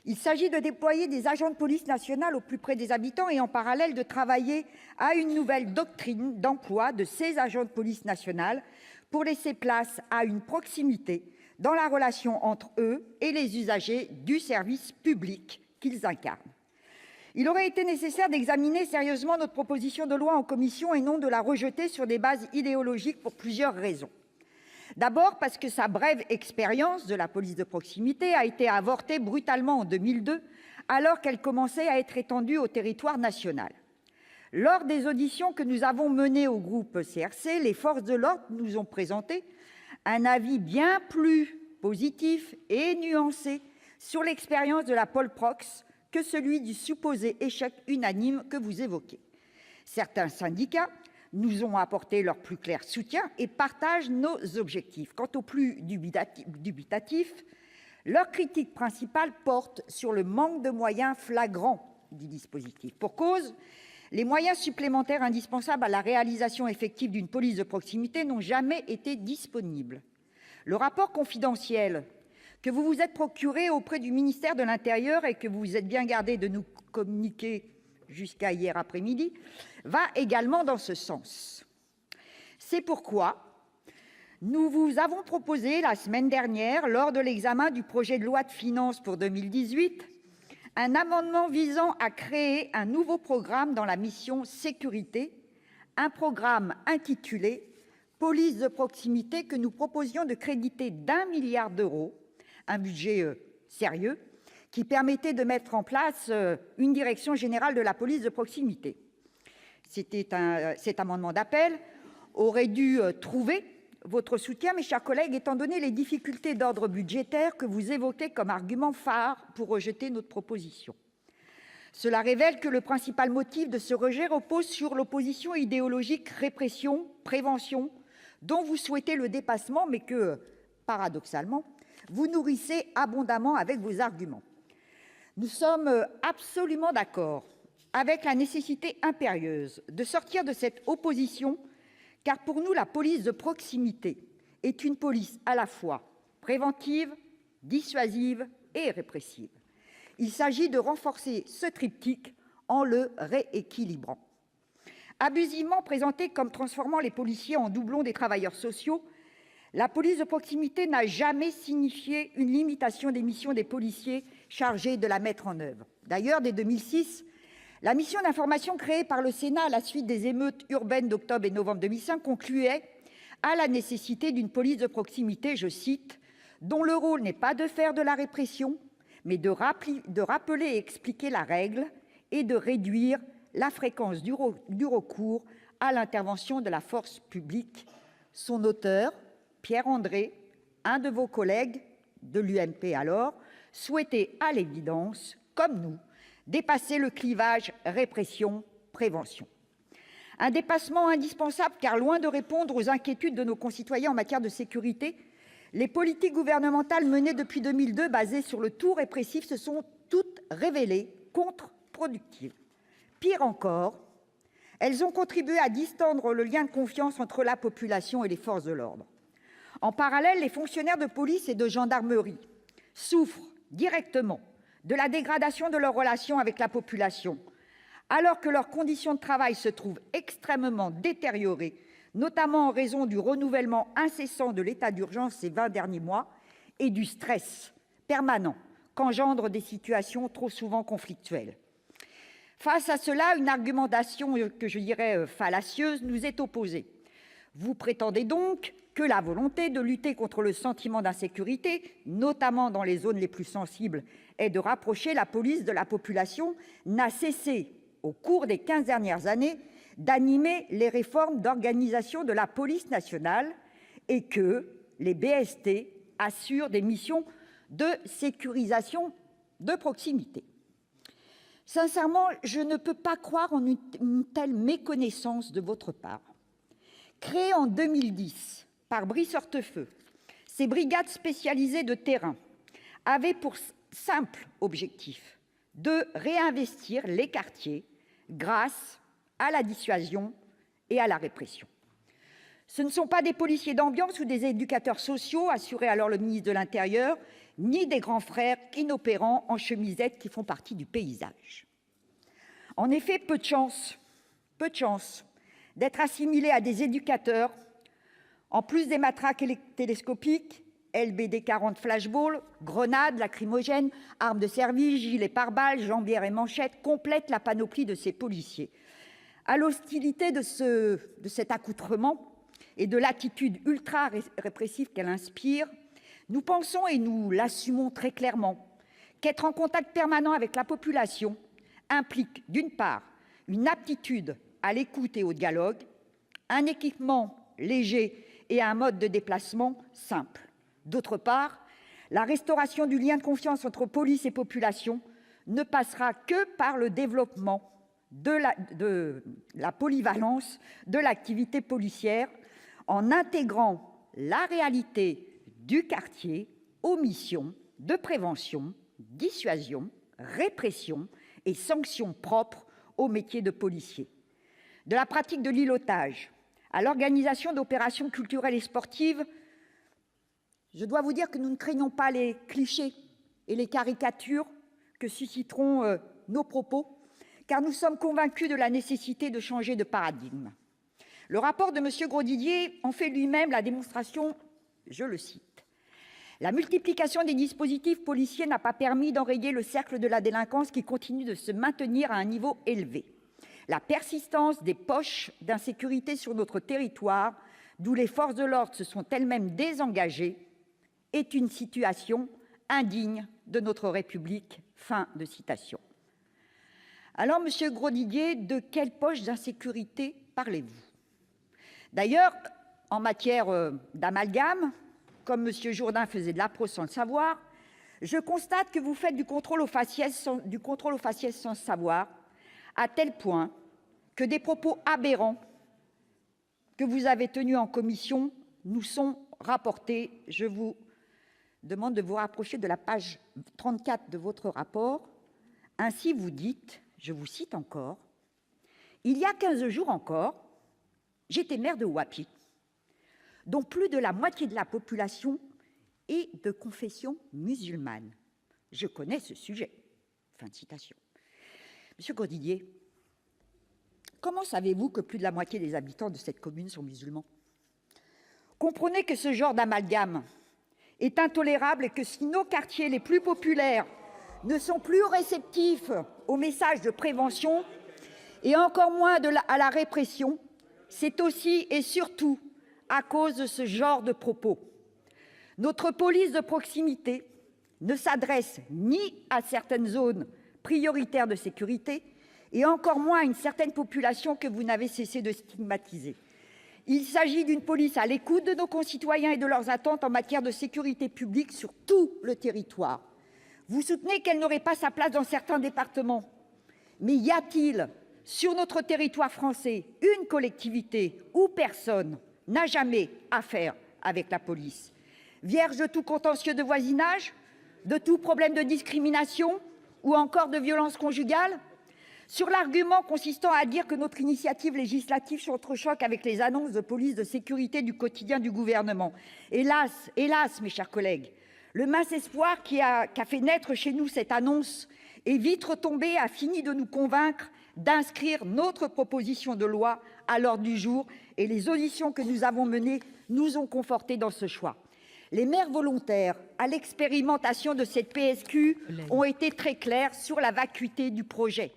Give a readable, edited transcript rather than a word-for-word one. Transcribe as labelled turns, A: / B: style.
A: Il s'agit de déployer des agents de police nationale au plus près des habitants et, en parallèle, de travailler à une nouvelle doctrine d'emploi de ces agents de police nationale pour laisser place à une proximité dans la relation entre eux et les usagers du service public qu'ils incarnent. Il aurait été nécessaire d'examiner sérieusement notre proposition de loi en commission et non de la rejeter sur des bases idéologiques pour plusieurs raisons. D'abord parce que sa brève expérience de la police de proximité a été avortée brutalement en 2002, alors qu'elle commençait à être étendue au territoire national. Lors des auditions que nous avons menées au groupe CRC, les forces de l'ordre nous ont présenté un avis bien plus positif et nuancé sur l'expérience de la Polprox que celui du supposé échec unanime que vous évoquez. Certains syndicats nous ont apporté leur plus clair soutien et partagent nos objectifs. Quant aux plus dubitatifs, leur critique principale porte sur le manque de moyens flagrants du dispositif. Pour cause, les moyens supplémentaires indispensables à la réalisation effective d'une police de proximité n'ont jamais été disponibles. Le rapport confidentiel que vous vous êtes procuré auprès du ministère de l'Intérieur et que vous vous êtes bien gardé de nous communiquer jusqu'à hier après-midi va également dans ce sens. C'est pourquoi nous vous avons proposé la semaine dernière, lors de l'examen du projet de loi de finances pour 2018, un amendement visant à créer un nouveau programme dans la mission sécurité, un programme intitulé « Police de proximité » que nous proposions de créditer d'1 milliard d'euros, un budget sérieux, qui permettait de mettre en place une direction générale de la police de proximité. Cet amendement d'appel aurait dû trouver votre soutien, mes chers collègues, étant donné les difficultés d'ordre budgétaire que vous évoquez comme argument phare pour rejeter notre proposition. Cela révèle que le principal motif de ce rejet repose sur l'opposition idéologique répression-prévention, dont vous souhaitez le dépassement, mais que, paradoxalement, vous nourrissez abondamment avec vos arguments. Nous sommes absolument d'accord avec la nécessité impérieuse de sortir de cette opposition, car pour nous, la police de proximité est une police à la fois préventive, dissuasive et répressive. Il s'agit de renforcer ce triptyque en le rééquilibrant. Abusivement présentée comme transformant les policiers en doublons des travailleurs sociaux, la police de proximité n'a jamais signifié une limitation des missions des policiers chargés de la mettre en oeuvre. D'ailleurs, dès 2006, la mission d'information créée par le Sénat à la suite des émeutes urbaines d'octobre et novembre 2005 concluait à la nécessité d'une police de proximité, je cite, « dont le rôle n'est pas de faire de la répression, mais de rappeler et expliquer la règle et de réduire la fréquence du recours à l'intervention de la force publique. » Son auteur, Pierre André, un de vos collègues de l'UMP alors, souhaitait à l'évidence, comme nous, dépasser le clivage répression-prévention. Un dépassement indispensable car, loin de répondre aux inquiétudes de nos concitoyens en matière de sécurité, les politiques gouvernementales menées depuis 2002, basées sur le tout répressif, se sont toutes révélées contre-productives. Pire encore, elles ont contribué à distendre le lien de confiance entre la population et les forces de l'ordre. En parallèle, les fonctionnaires de police et de gendarmerie souffrent directement de la dégradation de leurs relations avec la population, alors que leurs conditions de travail se trouvent extrêmement détériorées, notamment en raison du renouvellement incessant de l'état d'urgence ces 20 derniers mois et du stress permanent qu'engendrent des situations trop souvent conflictuelles. Face à cela, une argumentation que je dirais fallacieuse nous est opposée. Vous prétendez donc que la volonté de lutter contre le sentiment d'insécurité, notamment dans les zones les plus sensibles, et de rapprocher la police de la population, n'a cessé, au cours des 15 dernières années, d'animer les réformes d'organisation de la police nationale et que les BST assurent des missions de sécurisation de proximité. Sincèrement, je ne peux pas croire en une telle méconnaissance de votre part. Créées en 2010 par Brice Hortefeux, ces brigades spécialisées de terrain avaient pour simple objectif de réinvestir les quartiers grâce à la dissuasion et à la répression. Ce ne sont pas des policiers d'ambiance ou des éducateurs sociaux, assurait alors le ministre de l'Intérieur, ni des grands frères inopérants en chemisette qui font partie du paysage. En effet, peu de chance d'être assimilés à des éducateurs, en plus des matraques télescopiques, LBD 40 flashball, grenades lacrymogènes, armes de service, gilets pare-balles, jambières et manchettes complètent la panoplie de ces policiers. À l'hostilité de cet accoutrement et de l'attitude ultra-répressive qu'elle inspire, nous pensons, et nous l'assumons très clairement, qu'être en contact permanent avec la population implique, d'une part, une aptitude à l'écoute et au dialogue, un équipement léger et un mode de déplacement simple. D'autre part, la restauration du lien de confiance entre police et population ne passera que par le développement de la polyvalence de l'activité policière, en intégrant la réalité du quartier aux missions de prévention, dissuasion, répression et sanctions propres au métier de policier. De la pratique de l'îlotage à l'organisation d'opérations culturelles et sportives, je dois vous dire que nous ne craignons pas les clichés et les caricatures que susciteront nos propos, car nous sommes convaincus de la nécessité de changer de paradigme. Le rapport de M. Grosdidier en fait lui-même la démonstration, je le cite. « La multiplication des dispositifs policiers n'a pas permis d'enrayer le cercle de la délinquance qui continue de se maintenir à un niveau élevé. La persistance des poches d'insécurité sur notre territoire, d'où les forces de l'ordre se sont elles-mêmes désengagées, est une situation indigne de notre République. » Fin de citation. Alors, Monsieur Grosdidier, de quelle poche d'insécurité parlez-vous? D'ailleurs, en matière d'amalgame, comme M. Jourdain faisait de la prose sans le savoir, je constate que vous faites du contrôle au faciès sans le savoir, à tel point que des propos aberrants que vous avez tenus en commission nous sont rapportés. Je vous demande de vous rapprocher de la page 34 de votre rapport. Ainsi, vous dites, je vous cite encore, « Il y a 15 jours encore, j'étais maire de Ouapy, dont plus de la moitié de la population est de confession musulmane. Je connais ce sujet. » Fin de citation. Monsieur Grosdidier, comment savez-vous que plus de la moitié des habitants de cette commune sont musulmans? Comprenez que ce genre d'amalgame est intolérable et que si nos quartiers les plus populaires ne sont plus réceptifs aux messages de prévention et encore moins à la répression, c'est aussi et surtout à cause de ce genre de propos. Notre police de proximité ne s'adresse ni à certaines zones prioritaires de sécurité et encore moins à une certaine population que vous n'avez cessé de stigmatiser. Il s'agit d'une police à l'écoute de nos concitoyens et de leurs attentes en matière de sécurité publique sur tout le territoire. Vous soutenez qu'elle n'aurait pas sa place dans certains départements. Mais y a-t-il, sur notre territoire français, une collectivité où personne n'a jamais affaire avec la police, vierge de tout contentieux de voisinage, de tout problème de discrimination ou encore de violence conjugale? Sur l'argument consistant à dire que notre initiative législative s'entrechoque avec les annonces de police de sécurité du quotidien du gouvernement. Hélas, mes chers collègues, le mince espoir qu'a fait naître chez nous cette annonce est vite retombé, a fini de nous convaincre d'inscrire notre proposition de loi à l'ordre du jour, et les auditions que nous avons menées nous ont confortés dans ce choix. Les maires volontaires à l'expérimentation de cette PSQ ont été très clairs sur la vacuité du projet.